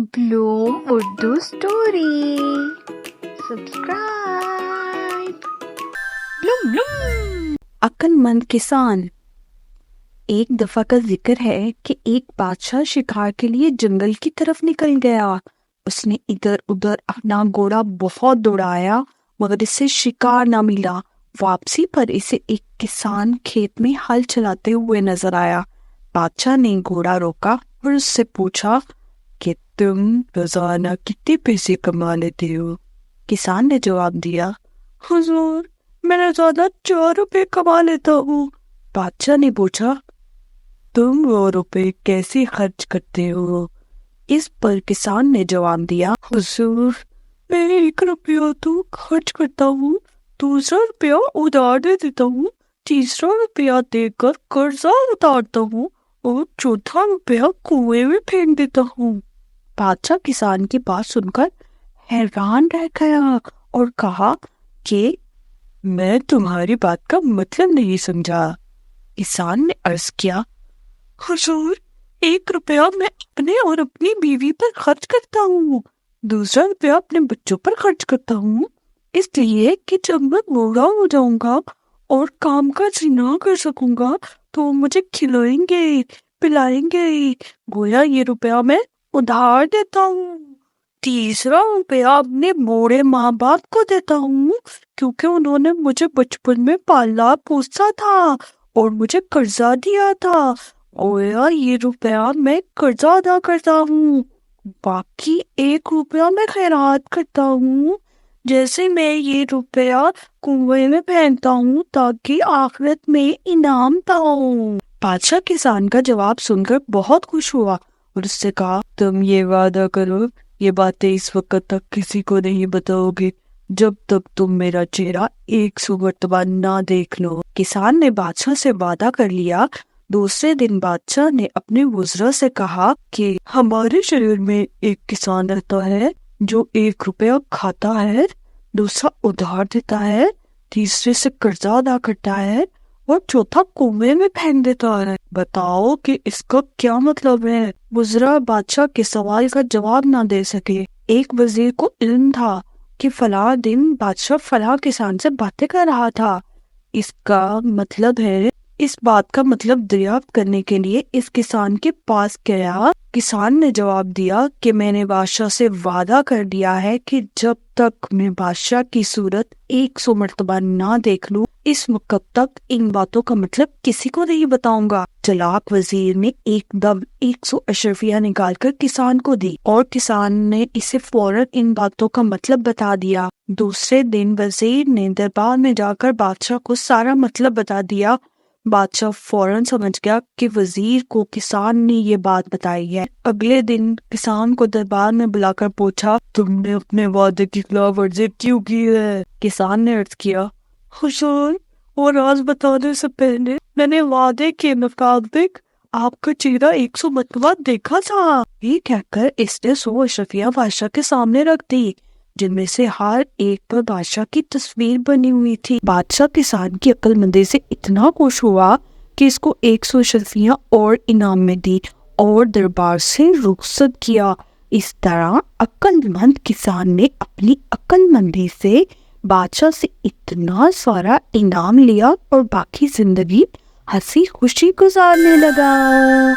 Bloom Urdu story subscribe. Bloom Bloom. अक्लमंद किसान। एक दफा का जिक्र है कि एक बादशाह शिकार के लिए जंगल की तरफ निकल गया। उसने इधर उधर अपना घोड़ा बहुत दौड़ाया मगर इसे शिकार ना मिला। वापसी पर इसे एक किसान खेत में हल चलाते हुए नजर आया। बादशाह ने घोड़ा रोका और उससे पूछा कि तुम रोजाना कितने पैसे कमा लेते हो? किसान ने जवाब दिया, हुजूर, मैं रोजाना 4 रुपए कमा लेता हूँ। बादशाह ने पूछा, तुम वो रुपए कैसे खर्च करते हो? इस पर किसान ने जवाब दिया, हुजूर, मैं 1 रुपया तो खर्च करता हूँ, दूसरा रुपया उधार दे देता हूँ, तीसरा रुपया देकर कर्जा उतारता हूँ और चौथा रुपया कुएं में फेंक देता हूँ। बादशाह किसान की बात सुनकर हैरान रह गया और कहा कि मैं तुम्हारी बात का मतलब नहीं समझा। किसान ने अर्ज किया, हुजूर, 1 रुपया मैं अपने और अपनी बीवी पर खर्च करता हूँ, दूसरा रुपया अपने बच्चों पर खर्च करता हूँ, इसलिए कि जब मैं बूढ़ा हो जाऊंगा और काम काज ना कर सकूंगा तो मुझे खिलाएंगे पिलाएंगे। गोया ये रुपया मैं उधार देता हूँ। तीसरा रुपया अपने बूढ़े माँ बाप को देता हूँ क्योंकि उन्होंने मुझे बचपन में पाला पोसा था और मुझे कर्जा दिया था। गोया ये रुपया मैं कर्जा अदा करता हूँ। बाकी 1 रुपया मैं खैरात करता हूँ। जैसे मैं ये रुपया कुएं में फेंकता हूँ ताकि आखिरत में इनाम पाऊं। बादशाह किसान का जवाब सुनकर बहुत खुश हुआ और उससे कहा, तुम ये वादा करो ये बातें इस वक्त तक किसी को नहीं बताओगे जब तक तुम मेरा चेहरा 100 मरतबा ना देख लो। किसान ने बादशाह से वादा कर लिया। दूसरे दिन बादशाह ने अपने वज़रा से कहा कि हमारे शहर में एक किसान रहता है जो 1 रुपया खाता है, दूसरा उधार देता है, तीसरे से कर्जा अदा करता है और चौथा कुएं में फेंक देता है। बताओ कि इसका क्या मतलब है? वज़रा बादशाह के सवाल का जवाब ना दे सके। एक वजीर को इल्म था कि फला दिन बादशाह फला किसान से बातें कर रहा था। इस बात का मतलब दरियाफ्त करने के लिए इस किसान के पास गया। किसान ने जवाब दिया कि मैंने बादशाह से वादा कर दिया है कि जब तक मैं बादशाह की सूरत 100 मरतबा ना देख लूं, इस वक्त तक इन बातों का मतलब किसी को नहीं बताऊंगा। चलाक वजीर ने एकदम 100 अशरफिया निकालकर किसान को दी और किसान ने इसे फौरन इन बातों का मतलब बता दिया। दूसरे दिन वजीर ने दरबार में जाकर बादशाह को सारा मतलब बता दिया। बादशाह फौरन समझ गया कि वजीर को किसान ने ये बात बताई है। अगले दिन किसान को दरबार में बुलाकर पूछा, तुमने अपने वादे की खिलाफ वर्जी क्यों की है? किसान ने अर्ज किया, हुजूर, वो राज बताने से पहले मैंने वादे के मुताबिक आपका चेहरा 100 मरतबा देखा था। ये कहकर इसने 100 अशरफिया बादशाह के सामने रख दी जिनमें से हर एक पर बादशाह की तस्वीर बनी हुई थी। बादशाह किसान की अक्लमंदी से इतना खुश हुआ कि इसको 100 अशरफियां और इनाम में दी और दरबार से रुखसत किया। इस तरह अक्लमंद किसान ने अपनी अक्लमंदी से बादशाह से इतना सारा इनाम लिया और बाकी जिंदगी हंसी खुशी गुजारने लगा।